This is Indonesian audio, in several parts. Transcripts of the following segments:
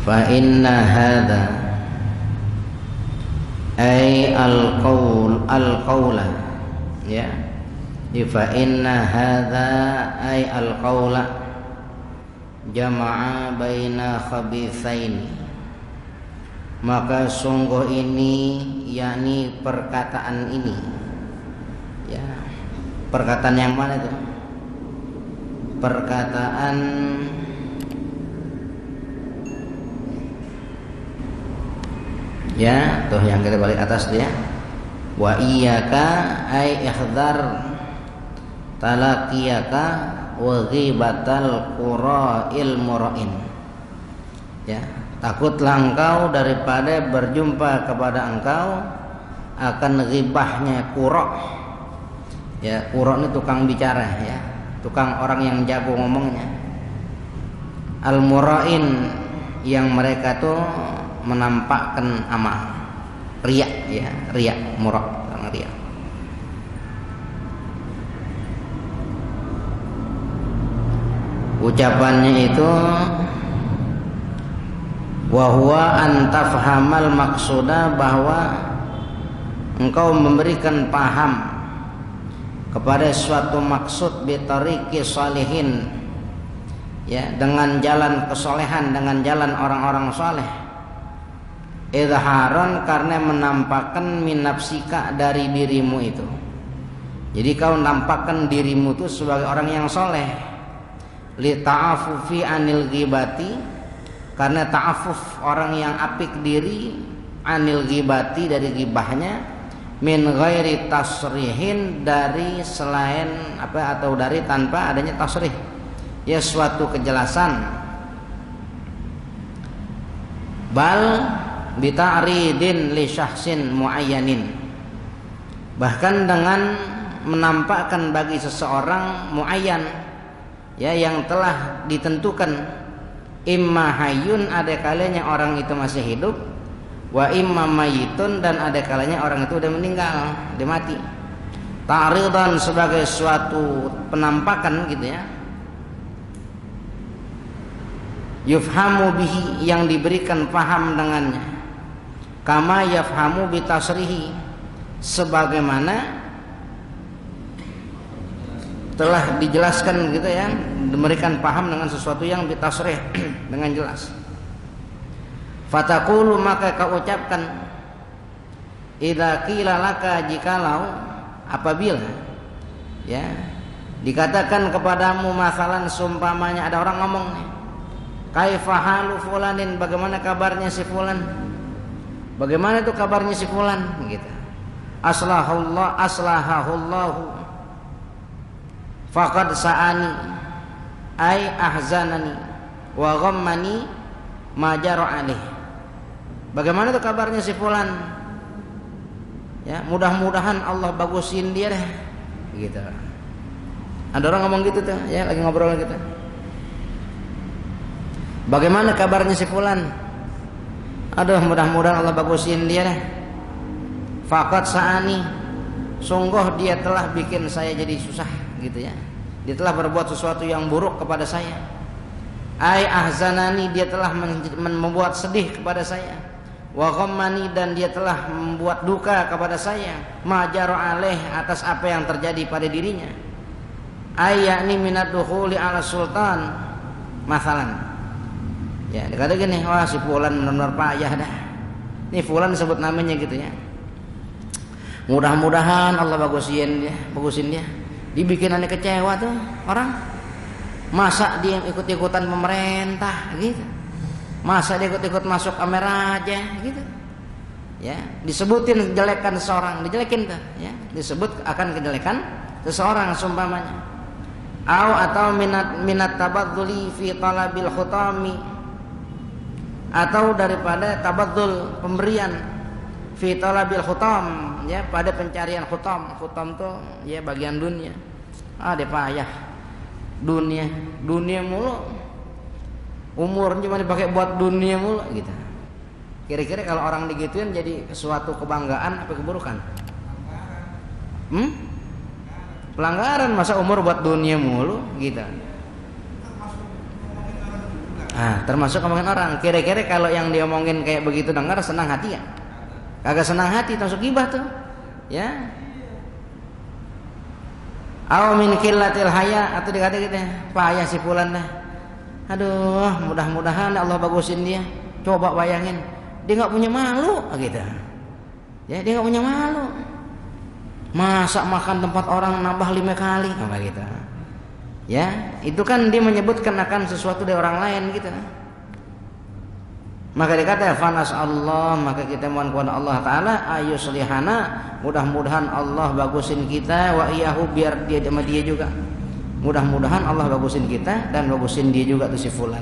fa inna hadza ay al-qaula ya, fa inna hadza ay al-qaula jama'a baina khabithain, maka sungguh ini yakni perkataan ini ya, perkataan yang mana itu? Perkataan ya, tuh yang kita balik atas dia. Wa iyyaka ay ihdar talaqiyaka wa ghibatal qura'il mura'in. Ya, takutlah engkau daripada berjumpa kepada engkau akan ghibahnya qura'. Ya, qura' ini tukang bicara ya, tukang orang yang jago ngomongnya. Al-mura'in yang mereka tuh menampakkan amal, riya ya, riya, murah, riya. Ucapannya itu wa huwa an tafhamal maqsuda, bahwa engkau memberikan paham kepada suatu maksud bi tariqi shalihin ya, dengan jalan kesolehan, dengan jalan orang-orang saleh. Idharon, karena menampakkan min nafsika, dari dirimu itu. Jadi kau nampakkan dirimu itu sebagai orang yang soleh. Li ta'afufi anil ghibati, karena ta'afuf, orang yang apik diri, anil ghibati, dari ghibahnya, min ghairi tasrihin, dari selain apa, atau dari tanpa adanya tasrih ya, suatu kejelasan. Bal bita'ridin li syahsin muayyanin, bahkan dengan menampakkan bagi seseorang muayyan ya, yang telah ditentukan. Imma hayyun, ada kalanya orang itu masih hidup, wa imma mayitun, dan ada kalanya orang itu udah meninggal, dia mati. Ta'ridan, sebagai suatu penampakan gitu ya, yufhamu bihi, yang diberikan paham dengannya. Kama yafhamu bitasrihi, sebagaimana telah dijelaskan gitu ya, memberikan paham dengan sesuatu yang bitasrih dengan jelas. Fataqulu, maka kau ucapkan, idza qila laka, jikalau apabila ya dikatakan kepadamu, masalan sumpamanya ada orang ngomong nih, kaifa halu fulanin, bagaimana kabarnya si fulan, bagaimana itu kabarnya si fulan gitu. Aslahahullahu faqad sa'ani ay ahzanani wa ghammani ma jara alaih, bagaimana itu kabarnya si fulan ya, mudah-mudahan Allah bagusin dia deh gitu. Ada orang ngomong gitu tuh ya, lagi ngobrol gitu, bagaimana kabarnya si fulan, aduh mudah-mudahan Allah bagusin dia deh. Faqad sa'ani, sungguh dia telah bikin saya jadi susah gitu ya, dia telah berbuat sesuatu yang buruk kepada saya. Ai ahzanani, dia telah membuat sedih kepada saya. Wa ghammani, dan dia telah membuat duka kepada saya. Majaru alaih, atas apa yang terjadi pada dirinya. Ai yakni minad dukhuli ala sultan, masalan ya, dikata gini, wah si fulan benar-benar payah dah. Ini fulan sebut namanya gitu ya. Mudah-mudahan Allah bagusin dia. Dibikinannya kecewa tuh orang. Masa dia ikut-ikutan pemerintah gitu. Masa dia ikut-ikut masuk kamera aja gitu. Ya, disebutin kejelekan seseorang, dijelekin tuh ya. Disebut akan kejelekan seseorang sumpamanya. Atau minat tabadzuli fi talabil khutami, atau daripada tabadzul, pemberian, fi talabil khutam ya, pada pencarian khutam. Khutam tuh ya bagian dunia. Dia payah dunia mulu, umur cuma dipakai buat dunia mulu gitu. Kira-kira kalau orang digituin jadi suatu kebanggaan apa keburukan? Pelanggaran, masa umur buat dunia mulu gitu. termasuk ngomongin orang. Kira-kira kalau yang diomongin kayak begitu dengar senang hati ya? Kagak senang hati, termasuk ghibah tuh. Ya. Aw min qillatil haya, atau dikata gitu ya, payah si fulan dah. Aduh, mudah-mudahan Allah bagusin dia. Coba bayangin, dia nggak punya malu gitu. Ya, dia nggak punya malu. Masa makan tempat orang nambah 5 kali apa gitu. Ya, itu kan dia menyebutkan akan sesuatu dari orang lain gitu. Maka dikata fanas Allah, maka kita mohon kepada Allah Ta'ala ayuslihana, mudah-mudahan Allah bagusin kita, wa iyahu, biar dia sama dia juga, mudah-mudahan Allah bagusin kita dan bagusin dia juga tuh si fulan.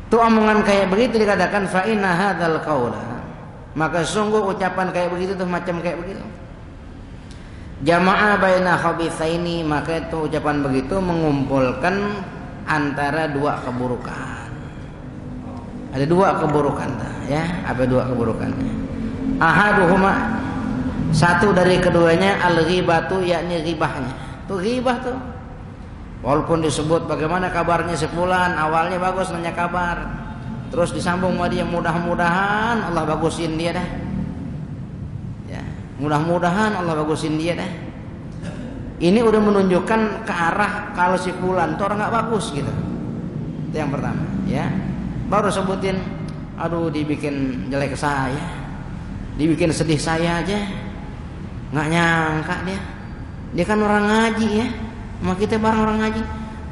Itu omongan kayak begitu dikatakan fa inna hadzal qaula, maka sungguh ucapan kayak begitu tuh macam kayak begitu jama'a baina khabithaini, maka itu ucapan begitu mengumpulkan antara dua keburukan. Ada dua keburukan ya, apa dua keburukannya? Ahaduhuma, satu dari keduanya al-ghibatu, yakni ghibahnya. Tuh ghibah tuh. Walaupun disebut bagaimana kabarnya si fulan, awalnya bagus nanya kabar. Terus disambung sama dia, mudah-mudahan Allah bagusin dia dah. Ya, mudah-mudahan Allah bagusin dia dah. Ini udah menunjukkan ke arah kalau si fulan tuh orang enggak bagus gitu. Itu yang pertama, ya. Baru sebutin, aduh dibikin jelek saya, dibikin sedih saya aja, nggak nyangka dia kan orang ngaji ya, sama kita bareng orang ngaji,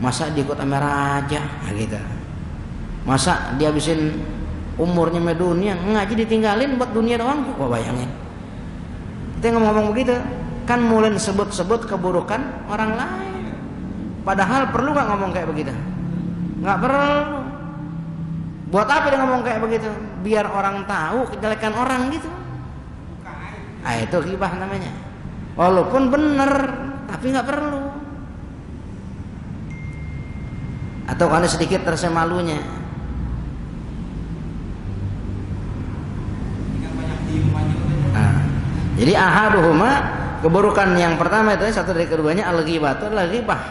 masa diikut sama raja, nah gitu, masa dia habisin umurnya sama dunia, ngaji ditinggalin buat dunia doang, kok bayangin, kita ngomong-ngomong begitu, kan mulai sebut-sebut keburukan orang lain, padahal perlu nggak ngomong kayak begitu, nggak perlu. Buat apa dia ngomong kayak begitu? Biar orang tahu kejelekan orang gitu. Itu ghibah namanya. Walaupun benar, tapi nggak perlu. Atau karena sedikit terasa malunya. Jadi ahaduhuma, keburukan yang pertama itu satu dari keduanya al-ghibah, itu adalah ghibah.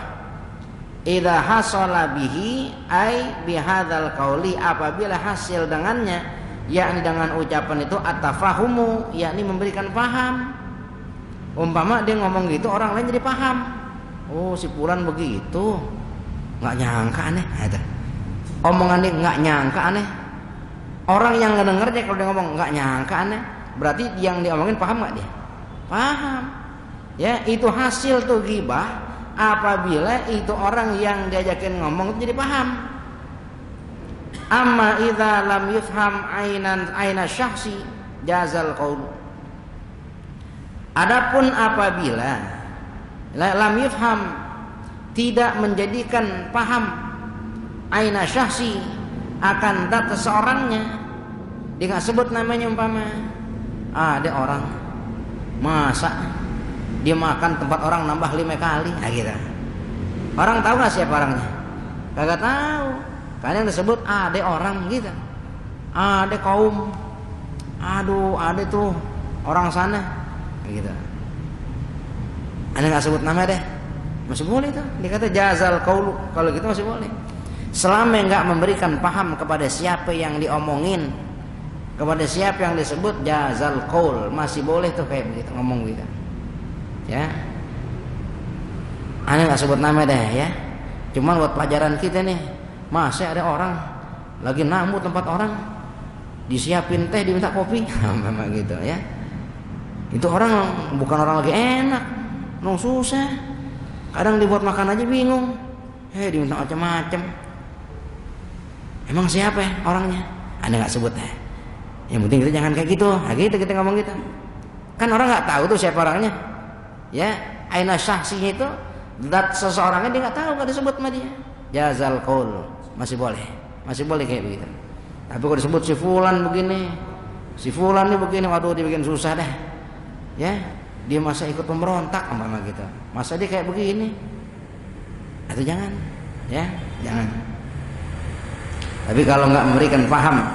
Idza hasala bihi ai bihadzal qauli, apabila hasil dengannya, yakni dengan ucapan itu at-tafahumu, yakni memberikan paham. Umpama dia ngomong gitu orang lain jadi paham. Oh, si fulan begitu. Enggak nyangka aneh. Ada. Omongan dia enggak nyangka aneh. Orang yang ngedengernya kalau dia ngomong enggak nyangka aneh, berarti yang diomongin paham enggak dia? Paham. Ya, itu hasil tuh ghibah. Apabila itu orang yang diajakin ngomong itu jadi paham. Amma idza lam yufham aina syahsi jazal qaul. Adapun apabila lam yufham, tidak menjadikan paham aina syahsi, akan dat seorangnya, dia nggak sebut namanya, umpama ada orang masa dia makan tempat orang nambah 5 kali, nah gitu. Orang tahu nggak siapa orangnya? Kagak tahu. Karena yang disebut ada orang gitu, ada kaum, aduh ada tuh orang sana, gitu. Anda nggak sebut nama deh, masih boleh tuh. Dikata jazal qaulu, kalau gitu masih boleh. Selama nggak memberikan paham kepada siapa yang diomongin, kepada siapa yang disebut, jazal qaul, masih boleh tuh kayak begitu ngomong gitu. Ya, aneh nggak sebut nama deh ya. Cuman buat pelajaran kita nih, masa ada orang lagi namu tempat orang, disiapin teh, diminta kopi, memang gitu ya. Itu orang bukan orang lagi enak, nong susah. Kadang dibuat makan aja bingung, diminta macam-macam. Emang siapa ya orangnya? Aneh nggak sebut deh. Yang penting kita jangan kayak gitu. Nah, gitu kita ngomong gitu. Kan orang nggak tahu tuh siapa orangnya. Ya, aina syahsinya itu zat seseorangnya dia nggak tahu, nggak disebut sama dia. Jazal qaul, masih boleh kayak begitu. Tapi kalau disebut si fulan begini, si fulan ini begini, waduh dibikin susah dah. Ya, dia masa ikut pemberontak sama gitu. Masa dia kayak begini? Atau jangan, ya, jangan. Tapi kalau nggak memberikan paham,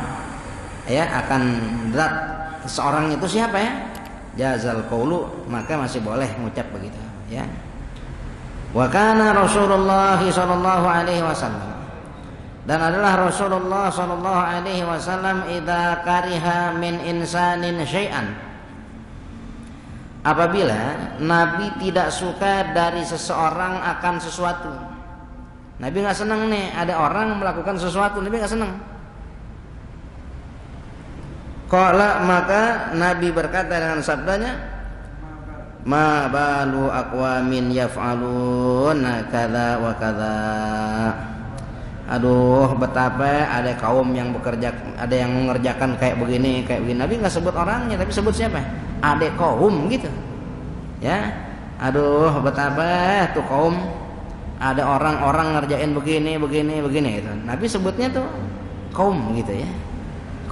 ya akan zat seseorang itu siapa ya? Jazal qaulu, maka masih boleh mengucap begitu ya. Wa kana Rasulullah sallallahu alaihi wasallam, Dan adalah Rasulullah sallallahu alaihi wasallam idza kariha min insanin syai'an, apabila Nabi tidak suka dari seseorang akan sesuatu. Nabi nggak senang nih ada orang melakukan sesuatu, Nabi nggak senang. Qala, maka Nabi berkata dengan sabdanya, ma balu aqwamin yaf'aluna kadza wa kadza. Aduh, betapa ada kaum yang bekerja, ada yang mengerjakan kayak begini. Nabi nggak sebut orangnya, tapi sebut siapa? Ada kaum gitu, ya. Aduh, betapa tuh kaum, ada orang-orang ngerjain begini gitu. Nabi sebutnya tuh kaum gitu ya,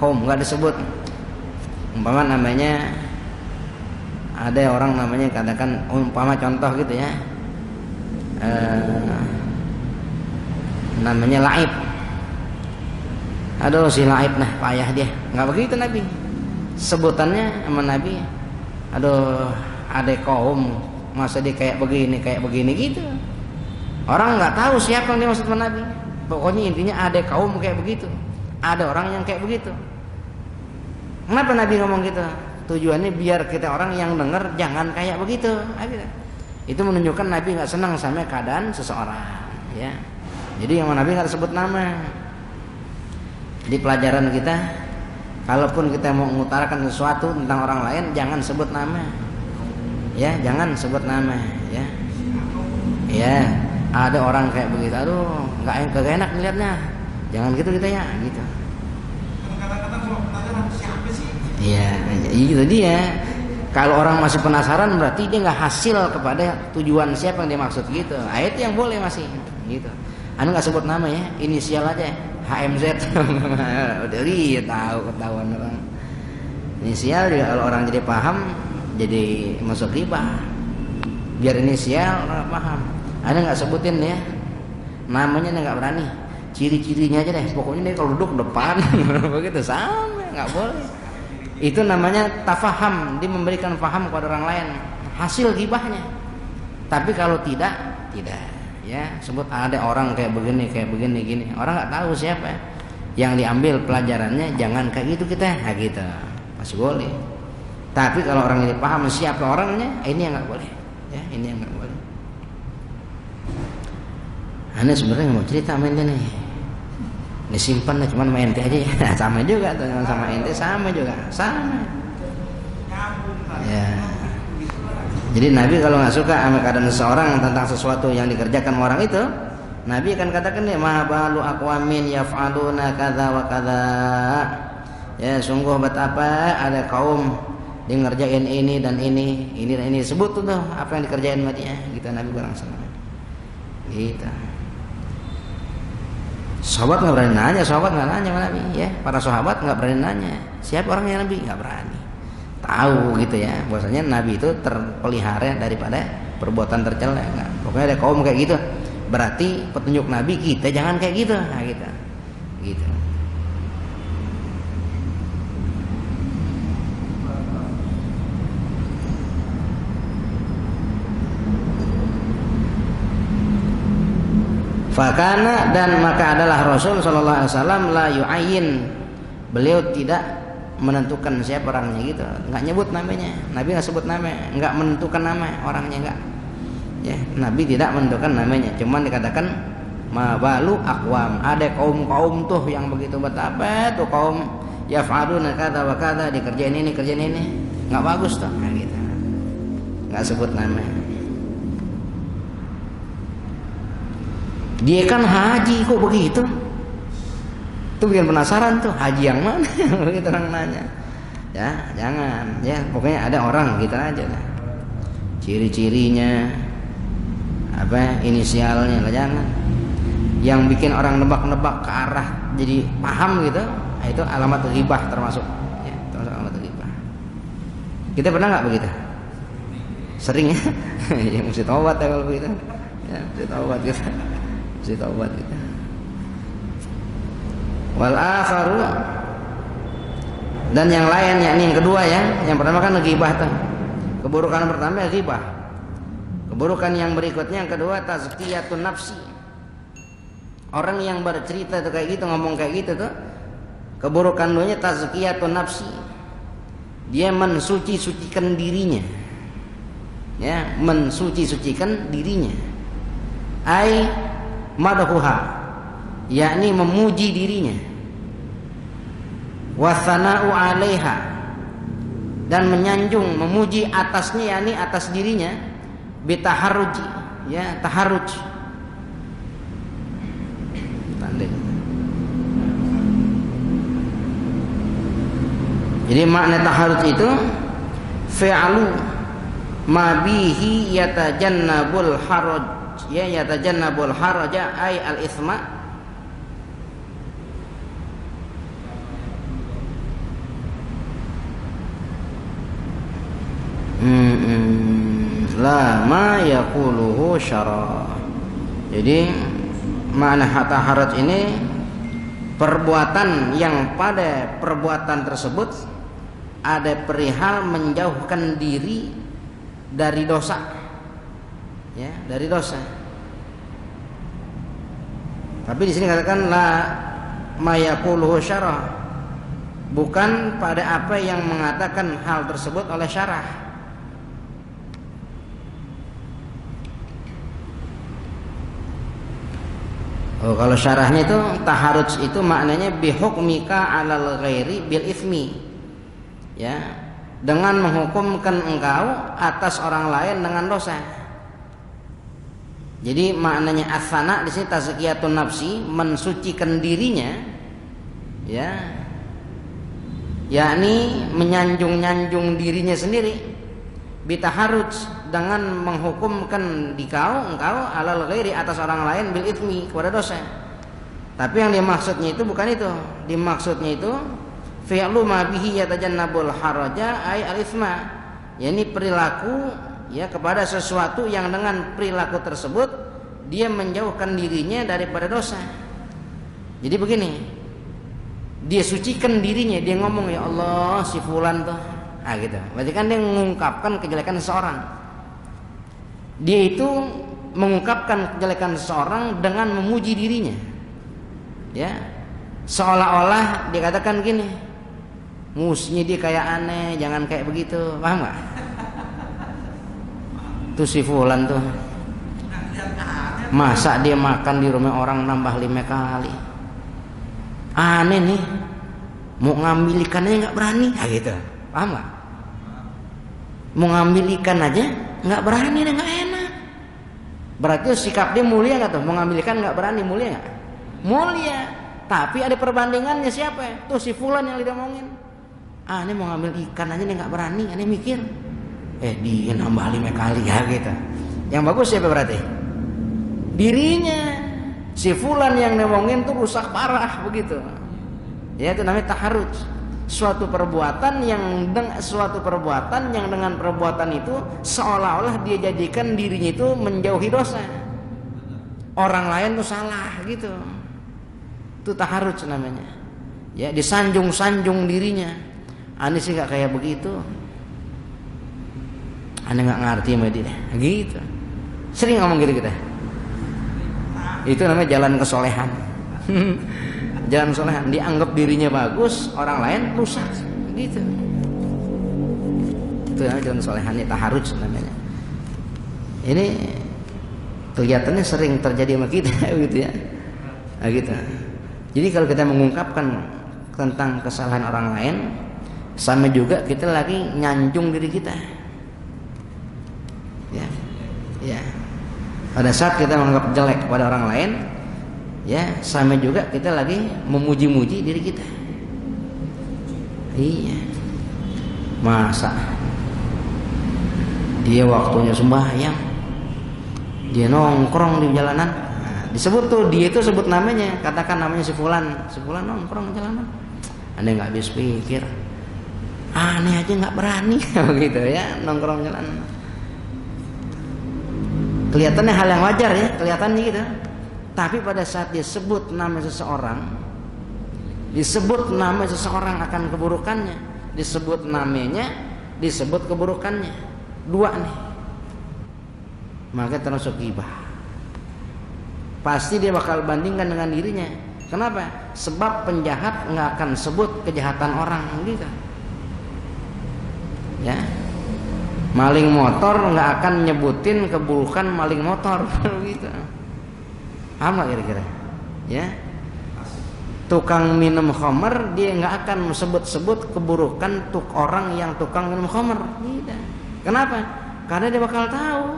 kaum, nggak disebut. Umpama namanya, ada orang namanya katakan, umpama contoh gitu ya. Namanya Laib. Aduh si Laib, nah payah dia. Nggak begitu Nabi. Sebutannya sama Nabi, aduh ada kaum masa dia kayak begini gitu. Orang nggak tahu siapa yang dimaksud sama Nabi. Pokoknya intinya ada kaum kayak begitu, ada orang yang kayak begitu. Kenapa Nabi ngomong gitu? Tujuannya biar kita orang yang dengar jangan kayak begitu. Itu menunjukkan Nabi nggak senang sama keadaan seseorang, ya. Jadi yang Nabi nggak sebut nama. Di pelajaran kita, kalaupun kita mau mengutarakan sesuatu tentang orang lain, jangan sebut nama. Ya, jangan sebut nama. Ya, ya. Ada orang kayak begitu, aduh, nggak enak melihatnya. Jangan gitu kita ya, gitu. Kadang-kadang kalau penasaran siapa sih? Iya, itu dia. Kalau orang masih penasaran berarti dia nggak hasil kepada tujuan siapa yang dia maksud gitu. Itu yang boleh masih, gitu. Anu nggak sebut nama ya, inisial aja, HMZ. Udah lihat ketahuan orang. Inisial juga kalau orang jadi paham, jadi masuk ghibah. Biar inisial orang paham. Anda nggak sebutin ya, namanya nggak berani. Ciri-cirinya aja deh. Pokoknya dia kalau duduk depan, begitu sama, nggak boleh. Itu namanya tafaham, dia memberikan paham kepada orang lain, hasil ghibahnya. Tapi kalau tidak. Ya, sebut ada orang kayak begini gini. Orang nggak tahu siapa yang diambil pelajarannya, jangan kayak gitu kita. Nah gitu, masih boleh. Tapi kalau orang ini paham siapa orangnya, ini yang nggak boleh. Ya, ini yang nggak boleh. Ane sebenarnya mau cerita sama ente nih. Ini simpan lah, cuman sama ente aja ya. Sama juga tuh, sama ente sama juga, sama. Ya. Jadi Nabi kalau nggak suka sama keadaan seseorang tentang sesuatu yang dikerjakan orang itu, Nabi akan katakan nih, ma balu aqwamin yaf'aluna kadza wa kadza. Ya, sungguh betapa ada kaum yang ngerjain ini dan ini dan ini. Sebut tuh apa yang dikerjain sama dia, gitu Nabi bilang sama. Gitu. Sahabat nggak berani nanya, sahabat nggak nanya sama Nabi, ya. Para sahabat nggak berani nanya, siapa orangnya Nabi, nggak berani. Tahu gitu ya, bahwasanya Nabi itu terpelihara daripada perbuatan tercela. Enggak. Pokoknya ada kaum kayak gitu, berarti petunjuk Nabi kita jangan kayak gitu. Nah, gitu. Fakana, dan maka adalah Rasul sallallahu alaihi wasallam la yu'ayyin, beliau tidak menentukan siapa orangnya gitu, nggak nyebut namanya. Nabi nggak sebut nama, nggak menentukan nama orangnya, nggak. Ya, Nabi tidak menentukan namanya, cuman dikatakan ma balu aqwam, ada kaum tuh yang begitu betapa tuh kaum yaf'aluna kadza wa kadza, dikerjain ini, nggak bagus tuh, nah, gitu. Nggak sebut nama. Dia kan haji kok begitu? Itu bikin penasaran tuh, haji yang mana? Begitu orang nanya. Ya, jangan. Ya, pokoknya ada orang gitu aja lah. Ciri-cirinya apa, inisialnya lah, jangan. Yang bikin orang nebak-nebak ke arah jadi paham gitu, itu alamat ghibah termasuk. Ya, termasuk alamat ghibah. Kita pernah nggak begitu? Sering ya? Ya mesti taubat ya kalau begitu. Ya, mesti taubat gitu. Mesti taubat gitu. Wal akharu, dan yang lain, yakni yang kedua ya. Yang pertama kan ghibah tuh. Keburukan pertama ghibah. Keburukan yang berikutnya yang kedua tazkiyatun nafsi. Orang yang bercerita tuh kayak gitu, ngomong kayak gitu tuh, keburukan duanya tazkiyatun nafsi. Dia mensuci-sucikan dirinya. Ya, mensuci-sucikan dirinya. Ai madhuha, yakni memuji dirinya. Wa tsana'u 'alaiha, dan menyanjung, memuji atasnya, yakni atas dirinya. Bitaharruj, ya, taharruj. Tanda. Jadi makna taharruj itu fi'lu ma bihi yatajannabul haraj, ya, yatajannabul haraja ay al itsma, la ma yaquluhu syara. Jadi makna taharruj ini perbuatan yang pada perbuatan tersebut ada perihal menjauhkan diri dari dosa, ya, dari dosa. Tapi di sini katakan la mayaquluhu syarah, bukan pada apa yang mengatakan hal tersebut oleh syarah. Oh, kalau syarahnya itu taharruj itu maknanya bihukmika 'alal ghairi bil itsmi, ya, dengan menghukumkan engkau atas orang lain dengan dosa. Jadi maknanya asana di sini tazkiyatun nafsi, mensucikan dirinya, ya, yakni menyanjung-nyanjung dirinya sendiri. Bitaharruj, dengan menghukumkan engkau alal ghairi, atas orang lain, bil itsmi, kepada dosa. Tapi yang dimaksudnya itu bukan itu. Dimaksudnya itu fi'lu ma bihi yatajannabul haraja ay al itsma, yakni perilaku, ya, kepada sesuatu yang dengan perilaku tersebut dia menjauhkan dirinya daripada dosa. Jadi begini, dia sucikan dirinya, dia ngomong ya Allah si fulan tuh, gitu. Berarti kan dia mengungkapkan kejelekan seseorang. Dia itu mengungkapkan kejelekan seseorang dengan memuji dirinya, ya, seolah-olah dia katakan gini, musnya dia kayak aneh, jangan kayak begitu, paham gak? Tuh si fulan tuh, masa dia makan di rumah orang nambah 5 kali, aneh nih, mau ngambil ikannya nggak berani, gitu, paham gak? Mau ngambil ikan aja nggak berani, dan nggak enak. Berarti sikap dia mulia nggak tuh? Mau ngambil ikan nggak berani, mulia nggak? Mulia. Tapi ada perbandingannya siapa? Tuh si fulan yang diomongin. Ini mau ngambil ikan aja nih nggak berani, ini mikir. Dia nambah 5 kali, ya, gitu. Yang bagus siapa berarti? Dirinya. Si fulan yang ngomongin tuh rusak parah begitu. Ya, itu namanya taharruj. Suatu perbuatan yang dengan perbuatan itu seolah-olah dia jadikan dirinya itu menjauhi dosa. Orang lain tuh salah gitu. Itu taharruj namanya. Ya, disanjung-sanjung dirinya. Aneh sih nggak kayak begitu. Aneh nggak ngerti sama dia. Gitu. Sering ngomong gitu kita. Itu namanya jalan kesolehan. Jalan kesolehan, dianggap dirinya bagus, orang lain rusak, gitu. Itu namanya jalan kesolehan, ini taharruj namanya. Ini kelihatannya sering terjadi sama kita, gitu ya. Nah, gitu. Jadi kalau kita mengungkapkan tentang kesalahan orang lain, sama juga kita lagi nyanjung diri kita. Ya. Ya. Pada saat kita menganggap jelek kepada orang lain, ya, sama juga kita lagi memuji-muji diri kita. Iya. Masa dia waktunya sembahyang, dia nongkrong di jalanan, disebut tuh, dia itu sebut namanya, katakan namanya si fulan nongkrong di jalanan. Anda nggak habis pikir, aneh aja nggak berani, begitu ya, nongkrong di jalanan. Kelihatannya hal yang wajar, ya, kelihatannya gitu. Tapi pada saat dia sebut nama seseorang, disebut nama seseorang akan keburukannya, disebut namanya, disebut keburukannya, dua nih, maka termasuk ghibah. Pasti dia bakal bandingkan dengan dirinya. Kenapa? Sebab penjahat nggak akan sebut kejahatan orang gitu. Ya. Maling motor nggak akan nyebutin keburukan maling motor gitu. Paham nggak kira-kira? Ya. Tukang minum khamar dia nggak akan sebut-sebut keburukan orang yang tukang minum khamar. Tidak. Kenapa? Karena dia bakal tahu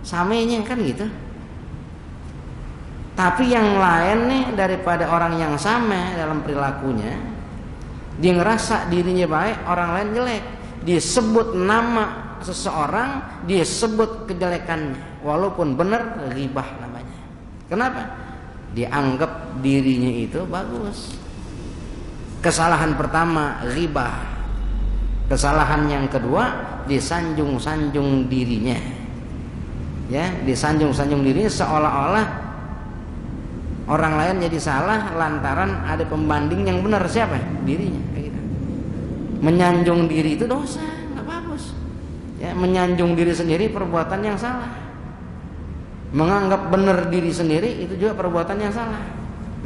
samanya kan gitu. Tapi yang lain nih daripada orang yang sama dalam perilakunya, dia ngerasa dirinya baik, orang lain jelek. Dia sebut nama seseorang, dia sebut kejelekannya, walaupun benar ghibah namanya. Kenapa? Dia anggap dirinya itu bagus. Kesalahan pertama ghibah. Kesalahan yang kedua disanjung-sanjung dirinya. Ya, disanjung-sanjung dirinya seolah-olah orang lain jadi salah lantaran ada pembanding yang benar. Siapa? Dirinya. Kayak gitu. Menyanjung diri itu dosa, nggak bagus. Ya, menyanjung diri sendiri perbuatan yang salah. Menganggap benar diri sendiri itu juga perbuatan yang salah.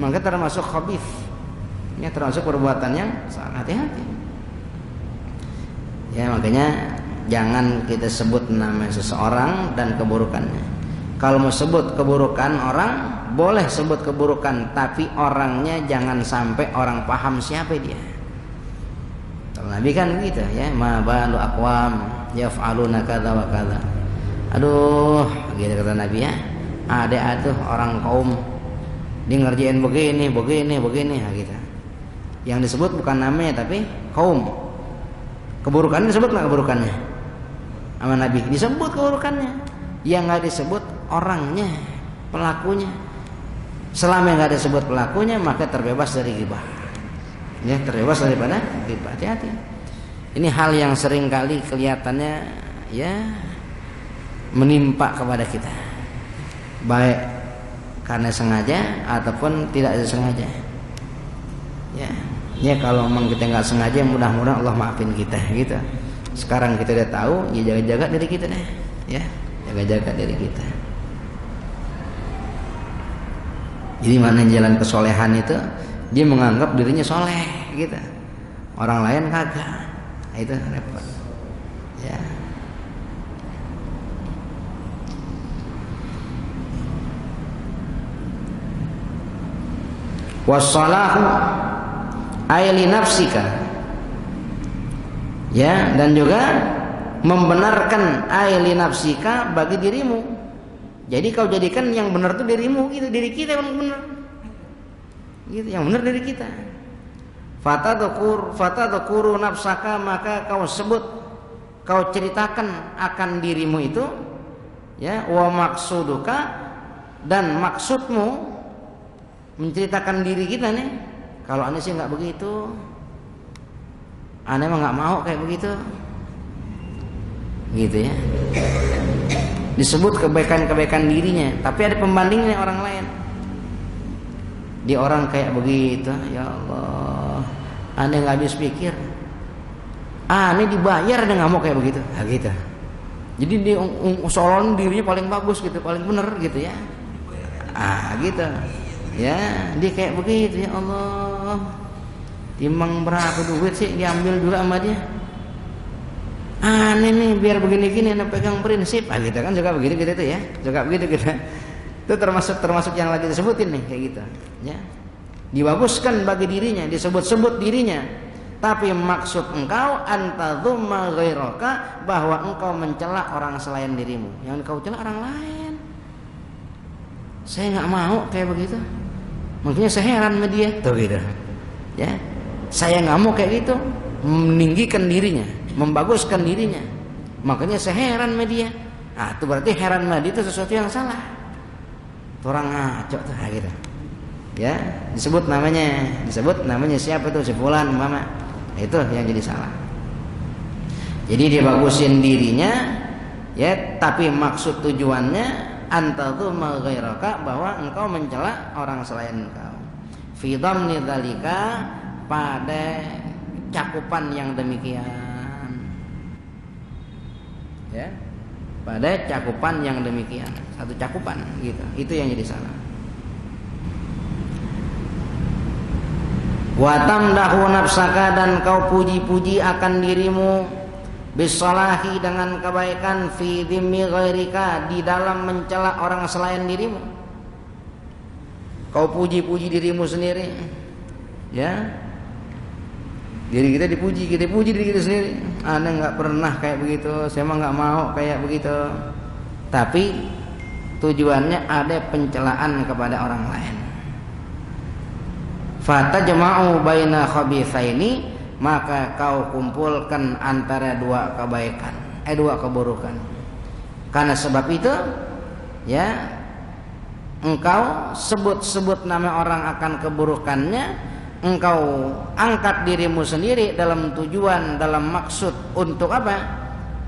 Maka termasuk khabith. Ya, termasuk perbuatan yang salah. Hati-hati. Ya, makanya jangan kita sebut nama seseorang dan keburukannya. Kalau mau sebut keburukan orang, boleh sebut keburukan, tapi orangnya jangan sampai orang paham siapa dia. Kalau Nabi kan gitu ya, ma balu aqwam yaf'aluna kadza wa kadza. Aduh, gitu kata Nabi ya. Ada tuh orang kaum dia ngerjain begini gitu. Yang disebut bukan namanya tapi kaum. Keburukannya disebut nggak keburukannya? Sama Nabi disebut keburukannya. Yang nggak disebut orangnya, pelakunya. Selama nggak disebut pelakunya, maka terbebas dari ghibah. Ya, terbebas daripada ghibah. Hati-hati. Ini hal yang sering kali kelihatannya ya menimpa kepada kita, baik karena sengaja ataupun tidak sengaja. Ya kalau memang kita nggak sengaja, mudah-mudahan Allah maafin kita gitu. Sekarang kita udah tahu, ya jaga-jaga diri kita deh, ya jaga-jaga diri kita. Jadi mana jalan kesolehan itu, dia menganggap dirinya soleh gitu, orang lain kagak. Nah, itu repot. Ya. Wassalahu ayli nafsika. Ya, dan juga membenarkan ayli nafsika bagi dirimu. Jadi kau jadikan yang benar itu dirimu gitu, diri kita yang benar. Gitu, yang benar dari kita. Fatadhkuru nafsaka, maka kau sebut, kau ceritakan akan dirimu itu, ya, wa maksuduka, dan maksudmu menceritakan diri kita nih. Kalau aneh sih nggak begitu, aneh mah nggak mau kayak begitu, gitu ya. Disebut kebaikan-kebaikan dirinya, tapi ada pembandingnya orang lain. Di orang kayak begitu, ya Allah, aneh nggak habis pikir. Aneh dibayar dia nggak mau kayak begitu, nah, gitu. Jadi dia seolah dirinya paling bagus gitu, paling bener gitu ya. Gitu. Ya, dia kayak begitu, ya Allah. Timbang berapa duit sih diambil juga sama dia. Aneh nih, biar begini-gini anak pegang prinsip. Gitu kan juga begitu gitu tuh ya. Juga begitu gitu. Itu termasuk yang lagi disebutin nih kayak gitu, ya. Dibaguskan bagi dirinya, disebut-sebut dirinya. Tapi maksud engkau antadzumma ghairaka, bahwa engkau mencela orang selain dirimu. Yang engkau cela orang lain. Saya nggak mau kayak begitu. Makanya saya heran sama dia tuh gitu. Ya. Saya nggak mau kayak gitu, meninggikan dirinya, membaguskan dirinya. Makanya saya heran sama dia. Nah, itu berarti heran sama dia itu sesuatu yang salah. Orang ngaco tuh gitu. Ya, disebut namanya siapa tuh, si fulan mama. Itu yang jadi salah. Jadi dia bagusin dirinya, ya, tapi maksud tujuannya antadzumma ghairaka, bahwa engkau mencela orang selain engkau. Fi dhamni dzalika, pada cakupan yang demikian. Ya. Pada cakupan yang demikian, satu cakupan gitu. Itu yang jadi salah. Wa tamdahu nafsaka, dan kau puji-puji akan dirimu, bisalahi dengan kebaikan, fi dhimmi ghairika, di dalam mencela orang selain dirimu. Kau puji-puji dirimu sendiri, ya. Diri kita dipuji, kita puji diri kita sendiri. Anda nggak pernah kayak begitu, saya mah nggak mau kayak begitu. Tapi tujuannya ada pencelaan kepada orang lain. Fatajma'u baina khabithaini, maka kau kumpulkan antara dua kebaikan, dua keburukan. Karena sebab itu, ya, engkau sebut-sebut nama orang akan keburukannya, engkau angkat dirimu sendiri dalam tujuan, dalam maksud untuk apa?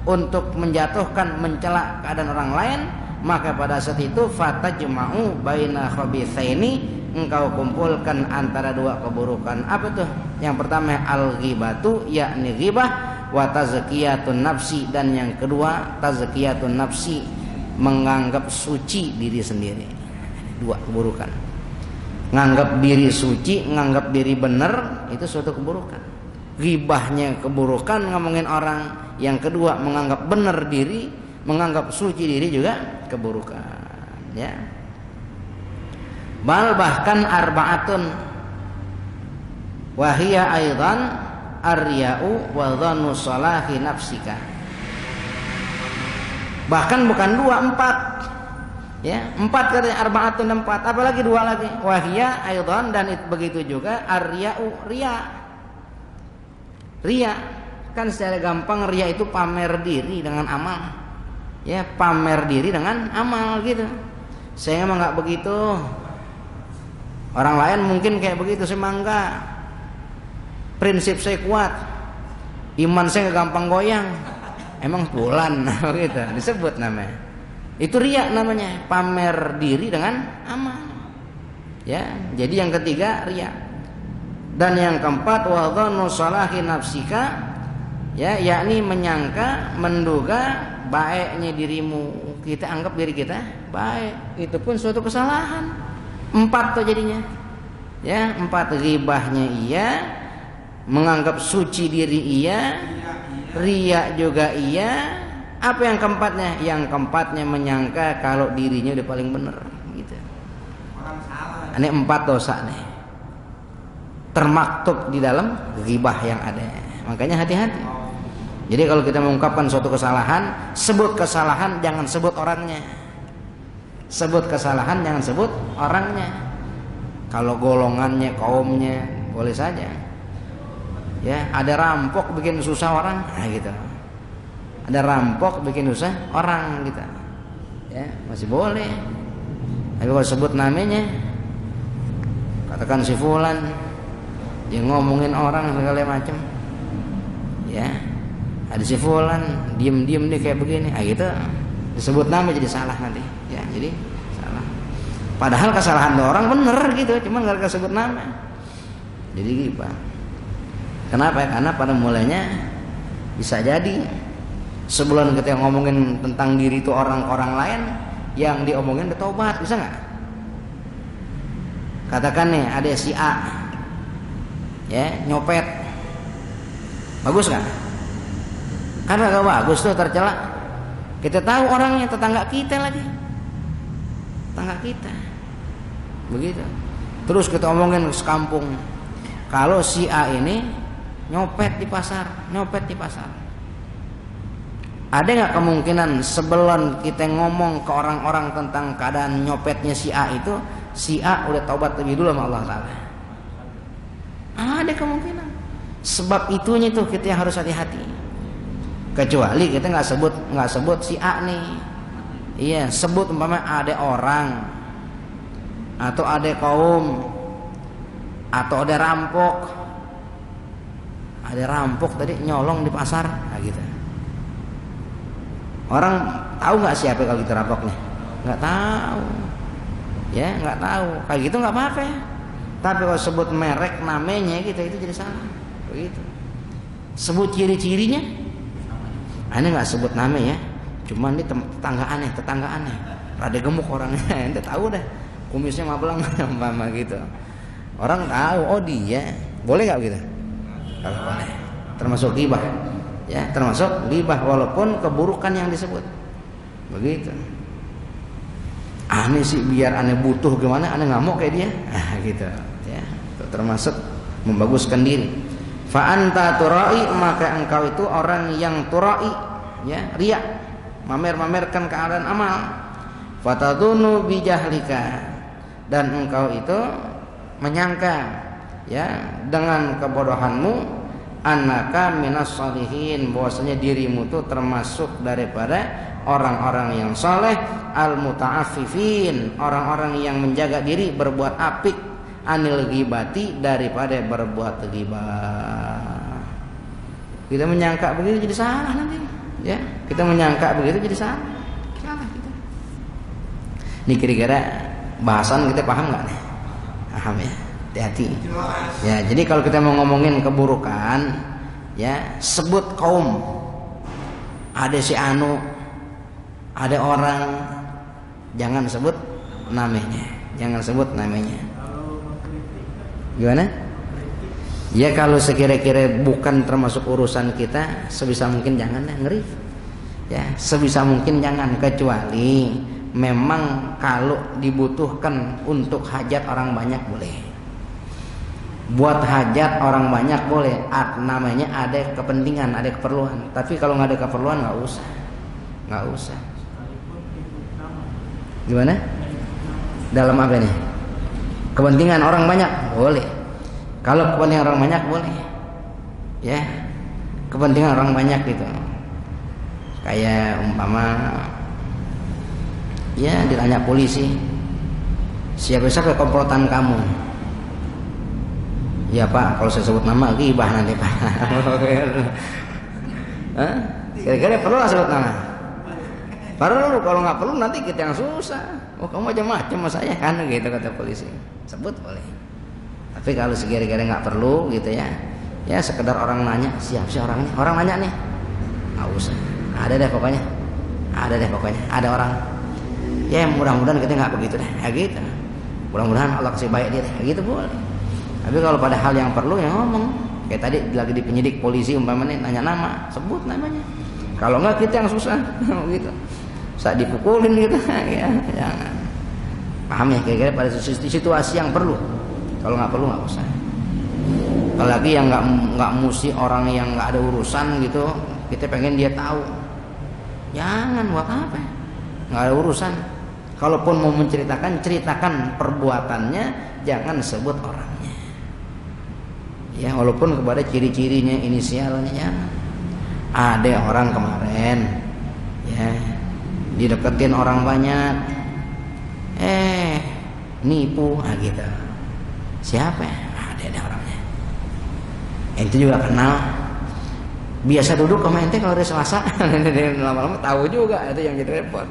Untuk menjatuhkan, mencela keadaan orang lain. Maka pada saat itu fatajma'u baina khabithaini, engkau kumpulkan antara dua keburukan. Apa tuh? Yang pertama al-ghibatu, yakni ghibah, wa tazkiyatun nafsi, dan yang kedua tazkiyatun nafsi, menganggap suci diri sendiri. Dua keburukan. Nganggap diri suci, nganggap diri benar, itu suatu keburukan. Ghibahnya keburukan, ngomongin orang. Yang kedua menganggap benar diri, menganggap suci diri juga keburukan, ya. Bal bahkan arba'atun wahia aidan arya'u wa dhannu salahi nafsika. Bahkan bukan dua, empat, ya, empat katanya, arba'atun, empat, apalagi dua lagi, wahia aidan, dan itu begitu juga arya'u, ria. Ria kan secara gampang, ria itu pamer diri dengan amal, ya, pamer diri dengan amal gitu. Saya emang nggak begitu. Orang lain mungkin kayak begitu, saya mah enggak. Prinsip saya kuat, iman saya nggak gampang goyang. Emang bulan begitu disebut namanya. Itu riya namanya, pamer diri dengan amal. Ya, jadi yang ketiga riya. Dan yang keempat wa dhannu salahi nafsika, ya, yakni menyangka, menduga baiknya dirimu. Kita anggap diri kita baik, itu pun suatu kesalahan. Empat tuh jadinya, ya, empat. Ghibahnya iya, menganggap suci diri iya, riya juga iya. Apa yang keempatnya? Yang keempatnya menyangka kalau dirinya udah paling benar, gitu. Ini empat dosa nih, termaktub di dalam ghibah yang ada. Makanya hati-hati. Jadi kalau kita mengungkapkan suatu kesalahan, sebut kesalahan, jangan sebut orangnya. Sebut kesalahan, jangan sebut orangnya. Kalau golongannya, kaumnya, boleh saja. Ya, ada rampok bikin susah orang, nah gitu. Ada rampok bikin susah orang, gitu. Ya, masih boleh. Tapi kalau sebut namanya, katakan si fulan, dia ngomongin orang segala macam. Ya, ada si fulan, diem-diem dia kayak begini, gitu. Disebut nama jadi salah nanti, ya, jadi salah. Padahal kesalahan orang bener gitu, cuman gak disebut nama, jadi ghibah. Kenapa? Karena pada mulanya bisa jadi sebelum kita ngomongin tentang diri itu orang lain, yang diomongin bertobat, bisa nggak? Katakan nih ada si A, ya, nyopet, bagus nggak? Karena gak bagus tuh, tercela. Kita tahu orangnya, tetangga kita lagi, tetangga kita, begitu. Terus kita omongin sekampung, kalau si A ini nyopet di pasar. Ada nggak kemungkinan sebelum kita ngomong ke orang-orang tentang keadaan nyopetnya si A itu, si A udah taubat lebih dulu sama Allah Taala? Ada kemungkinan. Sebab itunya tuh kita yang harus hati-hati. Kecuali kita nggak sebut si A nih, iya, sebut umpama ada orang, atau ada kaum, atau ada rampok tadi nyolong di pasar, nah gitu. Orang tahu nggak siapa kalau gitu rampoknya? Nggak tahu, ya, nggak tahu. Kayak gitu nggak apa-apa ya. Tapi kalau sebut merek, namanya gitu, itu jadi salah, begitu. Sebut ciri-cirinya. Ini nggak sebut nama ya, cuman ini tetangga aneh, rada gemuk orangnya, ente tahu dah, kumisnya mabelang, mama gitu. Orang tahu, oh dia, Boleh nggak begitu? Kalau boleh. Termasuk ghibah. Ya, termasuk ghibah walaupun keburukan yang disebut. Begitu. Aneh sih, biar aneh butuh gimana, aneh nggak mau kayak dia. Gitu. Ya, itu termasuk membaguskan diri. Fa anta turai, maka engkau itu orang yang turai, ya, riya, mamer-mamerkan keadaan amal. Fatadunu bijahlika, dan engkau itu menyangka, ya, dengan kebodohanmu, annaka minas sholihin, bahwasanya dirimu itu termasuk daripada orang-orang yang soleh, al muta'affifin, orang-orang yang menjaga diri berbuat apik, anil ghibati, daripada berbuat ghibah. Kita menyangka begitu jadi salah nanti, ya. Kita menyangka begitu jadi salah kita. Ini kira-kira bahasan kita paham nggak nih? Paham ya? Hati-hati. Ya, jadi kalau kita mau ngomongin keburukan, ya, sebut kaum. Ada si anu, ada orang, jangan sebut namanya. Jangan sebut namanya. Gimana? Ya, kalau sekira-kira bukan termasuk urusan kita, sebisa mungkin jangan deh, ngeri. Ya, sebisa mungkin jangan, kecuali memang kalau dibutuhkan untuk hajat orang banyak boleh. Buat hajat orang banyak boleh, namanya ada kepentingan, ada keperluan. Tapi kalau nggak ada keperluan nggak usah. Gimana? Dalam apa nih? Kepentingan orang banyak boleh. Kalau kepentingan orang banyak boleh, ya, kepentingan orang banyak gitu. Kayak umpama, ya, ditanya polisi, siapa komplotan kamu? Ya Pak, kalau saya sebut nama ghibah nanti Pak. Kira-kira perlu lah sebut nama? Perlu, kalau nggak perlu nanti kita yang susah. Oh, kamu macam-macam sama saya kan, gitu kata polisi. Sebut boleh. Tapi kalau sekira-kira nggak perlu gitu ya, ya sekedar orang nanya, siapa sih orangnya? Orang nanya nih, nggak usah. Ada deh pokoknya, ada orang. Ya mudah-mudahan kita nggak begitu deh, ya gitu. Mudah-mudahan Allah kasih baik dia, ya gitu boleh. Tapi kalau pada hal yang perlu ya ngomong. Kayak tadi lagi di penyidik polisi umpamanya nanya nama, sebut namanya. Kalau nggak kita yang susah, gitu. Saat dipukulin gitu, ya jangan. Paham ya, kira-kira pada situasi yang perlu. Kalau nggak perlu nggak usah. Apalagi yang nggak mesti orang yang nggak ada urusan gitu, kita pengen dia tahu. Jangan, buat apa? Nggak ada urusan. Kalaupun mau ceritakan perbuatannya, jangan sebut orangnya. Ya, walaupun kepada ciri-cirinya, inisialnya, jangan. Ada orang kemarin, ya, dideketin orang banyak, nipu, gitu. Siapa? Ada orangnya. Ente juga kenal. Biasa duduk sama ente kalau hari Selasa. Lama-lama tahu juga, itu yang jadi repot.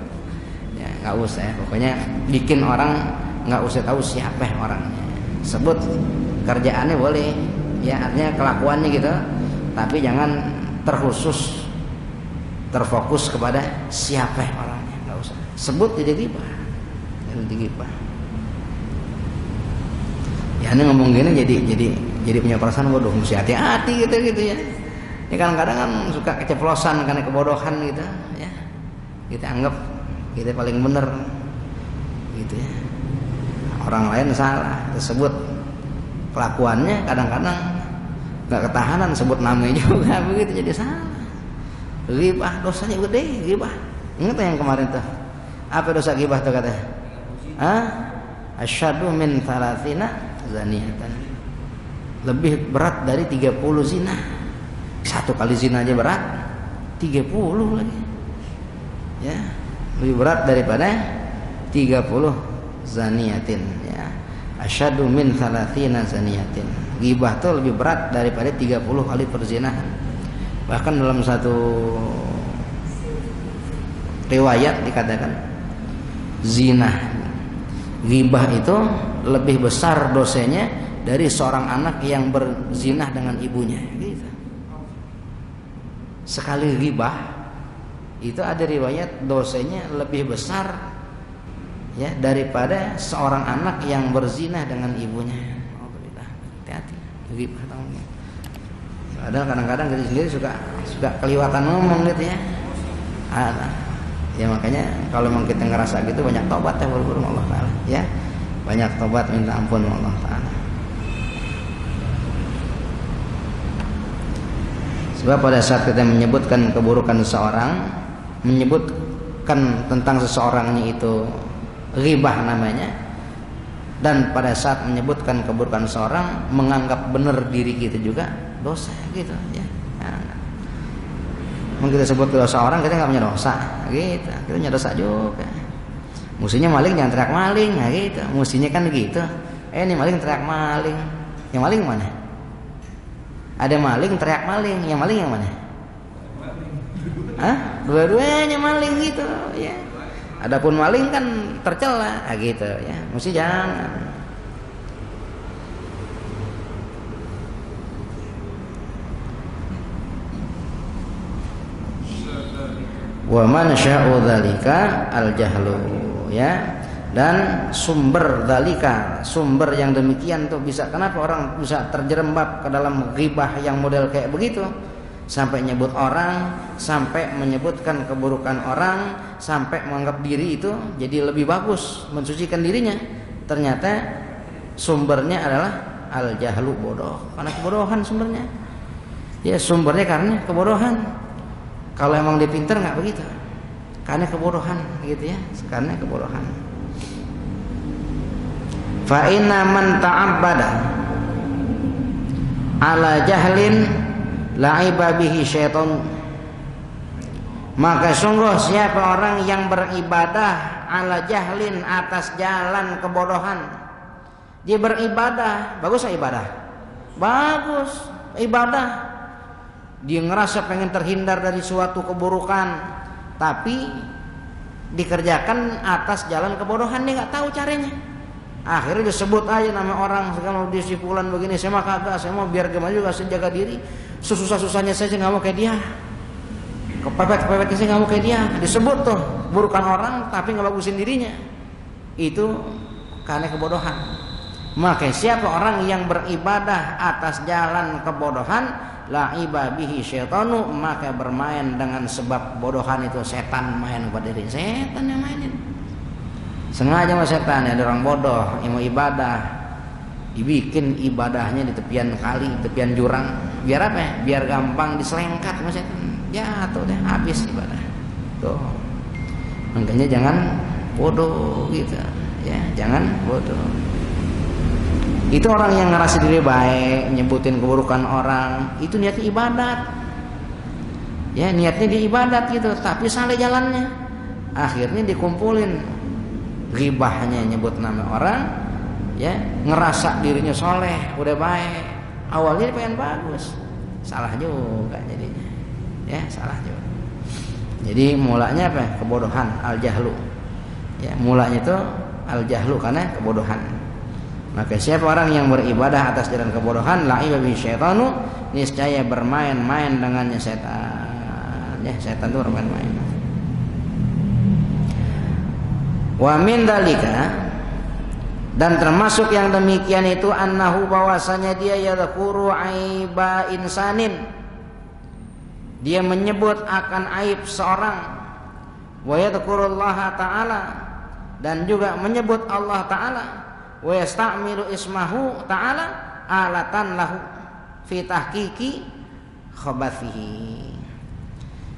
Ya, nggak usah. Pokoknya bikin orang nggak usah tahu siapa orangnya. Sebut kerjaannya boleh, ya, artinya kelakuannya gitu. Tapi jangan terkhusus, terfokus kepada siapa orangnya. Nggak usah. Sebut jadi ghibah. Jadi ghibah. Ya, ini ngomong gini jadi punya perasaan, waduh, mesti hati-hati gitu ya. Ini kadang-kadang kan suka keceplosan karena kebodohan gitu, ya. Kita anggap kita paling benar, gitu ya. Orang lain salah, tersebut kelakuannya kadang-kadang nggak ketahanan, sebut namanya juga begitu jadi salah. Ghibah dosanya gede, ghibah. Ingat yang kemarin tuh? Apa dosa ghibah tuh kata? Asyadu min thalathina zaniatan, lebih berat dari 30 zina. Satu kali zina aja berat, 30 lagi, ya, lebih berat daripada 30 zaniatin, ya. Asyadu min thalathina zaniatin, ghibah itu lebih berat daripada 30 kali perzinahan. Bahkan dalam satu riwayat dikatakan zina, ghibah itu lebih besar dosanya dari seorang anak yang berzinah dengan ibunya, gitu. Sekali ghibah itu ada riwayat dosanya lebih besar, ya, daripada seorang anak yang berzinah dengan ibunya. Alhamdulillah, hati-hati. ghibah tahunya. Padahal kadang-kadang kita sendiri suka keliwatan ngomong gitu ya. Ya makanya kalau memang kita ngerasa gitu banyak tobat ya buru-buru Allah Ta'ala ya. Banyak tobat minta ampun Allah Ta'ala. Sebab pada saat kita menyebutkan keburukan seseorang, menyebutkan tentang seseorangnya itu ghibah namanya, dan pada saat menyebutkan keburukan seseorang menganggap benar diri kita juga dosa gitu ya. Kita sebut dosa orang, kita nggak punya dosa gitu, kita punya dosa juga. Mestinya maling jangan teriak maling, nah gitu. Mestinya kan gitu. Ini maling teriak maling, yang maling mana? Ada maling teriak maling, yang maling yang mana? Hah? Dua-duanya maling gitu ya. Adapun maling kan tercela gitu ya. Mesti jangan. Wa man sya'u dzalika al-jahlu ya. Dan sumber dzalika, sumber yang demikian tuh bisa, kenapa orang bisa terjerembab ke dalam ghibah yang model kayak begitu, sampai nyebut orang, sampai menyebutkan keburukan orang, sampai menganggap diri itu jadi lebih bagus, mensucikan dirinya. Ternyata sumbernya adalah al-jahlu, bodoh, karena kebodohan sumbernya. Ya sumbernya karena kebodohan. Kalau emang dia pintar nggak begitu, karena kebodohan gitu ya, karena kebodohan. Fa inna man ta'abbada ala jahlin la'iba bihi syaitan. Maka sungguh siapa orang yang beribadah ala jahlin, atas jalan kebodohan. Dia beribadah, bagus gak ibadah? Bagus ibadah. Dia ngerasa pengen terhindar dari suatu keburukan, tapi dikerjakan atas jalan kebodohan, dia nggak tahu caranya. Akhirnya disebut aja nama orang, kalau dia si fulan begini, saya mah kagak, saya mau biar gimana juga saya jaga diri. Sesusah-susahnya saya nggak mau kayak dia. Kepepet-kepepetnya saya nggak mau kayak dia. Disebut tuh burukan orang, tapi nggak bagusin dirinya. Itu karena kebodohan. Maka siapa orang yang beribadah atas jalan kebodohan, la'iba bihi syaitanu, maka bermain dengan sebab bodohan itu setan main pada diri. Setan yang mainin. Sengaja sama setan, ada orang bodoh yang mau ibadah, dibikin ibadahnya di tepian kali, tepian jurang. Biar apa? Biar gampang diselengkat sama setan. Jatuh deh, habis ibadah. Tuh. Makanya jangan bodoh gitu. Ya, jangan bodoh. Itu orang yang ngerasa diri baik, nyebutin keburukan orang, itu niatnya ibadat. Ya, niatnya dia ibadat gitu, tapi salah jalannya. Akhirnya dikumpulin ghibahnya, nyebut nama orang, ya, ngerasa dirinya soleh, udah baik. Awalnya dia pengen bagus, salah juga jadinya. Ya, salah juga. Jadi mulanya apa? Kebodohan, al-jahlu. Ya, mulanya itu al-jahlu karena kebodohan. Maka siapa orang yang beribadah atas jalan kebodohan, la'iba bihi syaitanu, niscaya bermain-main dengannya setan. Ya, setan itu bermain-main. Wa min dalika, dan termasuk yang demikian itu, annahu, bahwasanya dia yadhkuru aiba insanin, dia menyebut akan aib seorang, wa yadhkurullaha ta'ala, dan juga menyebut Allah Ta'ala, wa yasta'milu ismahu ta'ala alatan lahu fi tahqiqi khabathihi.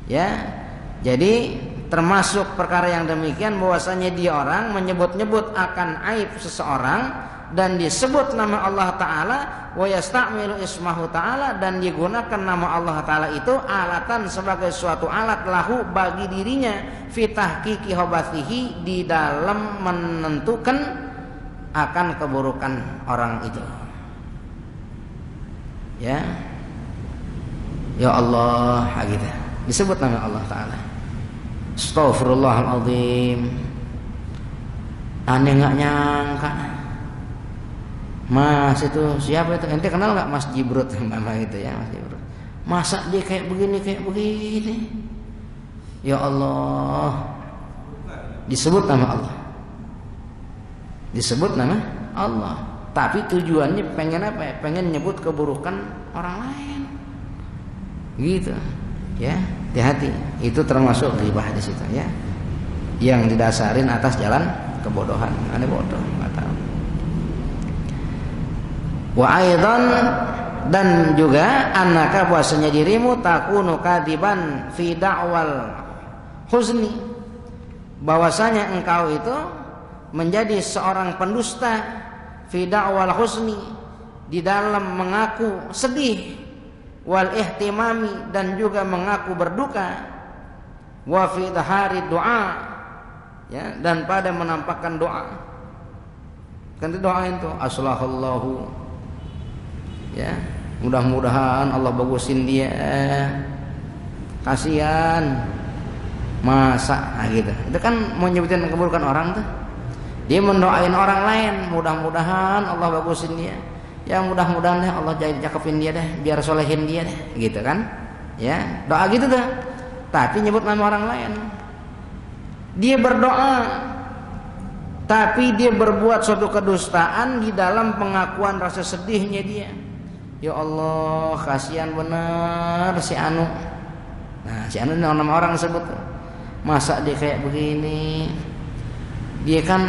Ya, jadi termasuk perkara yang demikian, bahwasanya dia orang menyebut-nyebut akan aib seseorang dan disebut nama Allah Ta'ala, wa yasta'milu ismahu ta'ala, dan digunakan nama Allah Ta'ala itu alatan, sebagai suatu alat lahu, bagi dirinya, fi tahqiqi khabathihi, di dalam menentukan akan keburukan orang itu. Ya, ya Allah, gitu. Disebut nama Allah Ta'ala. Astaghfirullahaladzim. Aneh nggak nyangka. Mas itu siapa itu? Ente kenal nggak Mas Jibrut? Mama itu ya, Mas Jibrut. Masa dia kayak begini? Ya Allah. Disebut nama Allah. Disebut nama Allah. tapi tujuannya pengen apa ya? Pengen nyebut keburukan orang lain. Gitu. Ya, hati-hati. Itu termasuk ghibah di situ ya. Yang didasarin atas jalan kebodohan. Aneh bodoh, enggak tahu. Wa aidan, dan juga annaka bahwasanya dirimu takunu kadiban fi da'wal huzni, bahwasanya engkau itu menjadi seorang pendusta fi da'wal huzni, di dalam mengaku sedih, wal ihtimami, dan juga mengaku berduka, wa fi dhahari doa, ya, dan pada menampakkan doa. Kan doain tuh aslahallahu, ya, mudah-mudahan Allah bagusin dia, kasihan, masa gitu. Itu kan mau nyebutin keburukan orang tuh. Dia mendoain orang lain, mudah-mudahan Allah bagusin dia, ya mudah-mudahan deh Allah jadi cakepin dia deh, biar solehin dia deh, gitu kan? Ya, doa gitu tuh. Tapi nyebut nama orang lain. Dia berdoa, tapi dia berbuat suatu kedustaan di dalam pengakuan rasa sedihnya dia. Ya Allah, kasihan bener si Anu. Nah, si Anu ini nama orang sebut. Masa dia kayak begini? Dia kan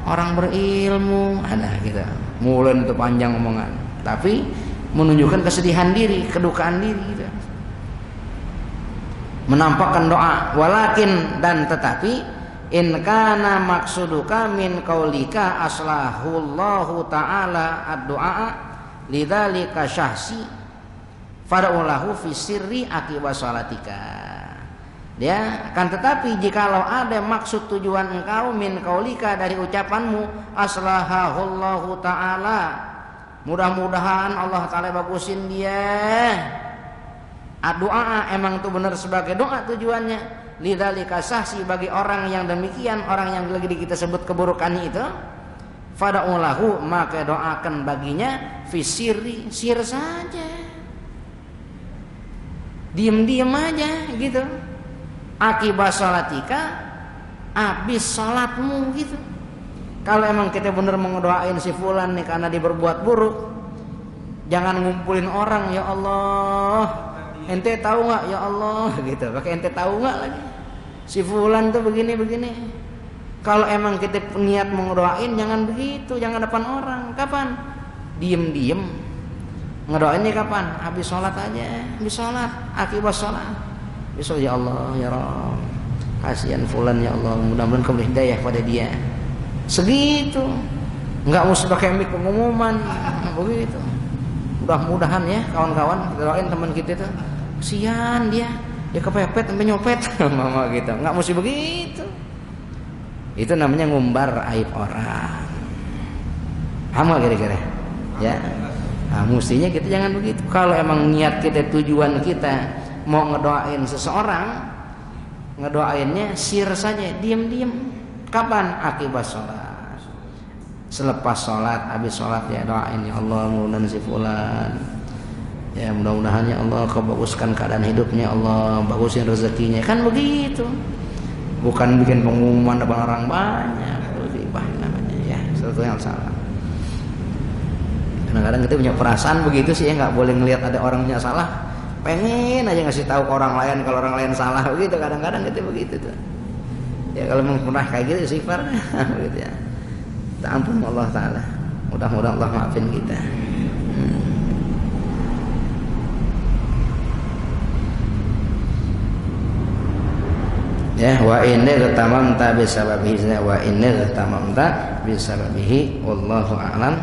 orang berilmu, ada gitu. Mulai itu panjang omongan, tapi menunjukkan kesedihan diri, kedukaan diri gitu. Menampakkan doa, walakin, dan tetapi, in kana maksuduka min qaulika aslahullahu ta'ala ad-du'a lidzalika syahsi fad'ulahu fi sirri akibat salatika. Ya, kan tetapi jikalau ada maksud tujuan engkau min qaulika dari ucapanmu aslahahullahu ta'ala, mudah-mudahan Allah Ta'ala bagusin dia, doa emang itu benar sebagai doa tujuannya, lidzalika syahsi, bagi orang yang demikian, orang yang lagi kita sebut keburukannya itu, fad'ulahu, maka doakan baginya fisiri, sir saja, diam-diam aja gitu, akibat sholatika, habis sholatmu gitu. Kalau emang kita bener mau ngedoain si fulan nih karena dia berbuat buruk, jangan ngumpulin orang, ya Allah ente tahu nggak, ya Allah gitu, pakai ente tahu nggak lagi, si fulan tuh begini-begini. Kalau emang kita niat mau ngedoain, jangan begitu, jangan depan orang. Kapan? Diem-diem. Ngedoainnya kapan? Habis sholat aja. Habis sholat, akibat sholat. Besok ya Allah, ya Rabb, kasihan fulan ya Allah, mudah-mudahan kau beri hidayah pada dia. Segitu. Enggak mesti pakai mic pengumuman. Begitu. Mudah-mudahan ya kawan-kawan, kita doain teman kita tuh. Kasihan dia kepepet sampai nyopet. Mama gitu. Enggak mesti begitu. Itu namanya ngumbar aib orang. Paham gak kira-kira? Ya. Nah, mestinya kita jangan begitu. Kalau emang niat kita, tujuan kita mau ngedoain seseorang, ngedoainnya sir saja, diam-diam. Kapan? Akibat sholat. Selepas sholat, habis sholat ya doain, ya Allah mudah-mudahan si fulan, ya mudah-mudahan ya Allah kau baguskan keadaan hidupnya, Allah bagusin rezekinya. Kan begitu. Bukan bikin pengumuman depan orang banyak, ghibah namanya ya, sesuatu yang salah. Kadang-kadang kita punya perasaan begitu sih ya, nggak boleh ngelihat ada orang punya salah, pengen aja ngasih tahu ke orang lain kalau orang lain salah begitu. Kadang-kadang kita begitu tuh. Ya kalau memang pernah kayak gitu sifar begitu ya. Kita ampun Allah Ta'ala. Mudah-mudahan Allah maafin kita. Ya, wa inni tamamta bisababihi, wa inni tamamta bisababihi, wallahu a'lam.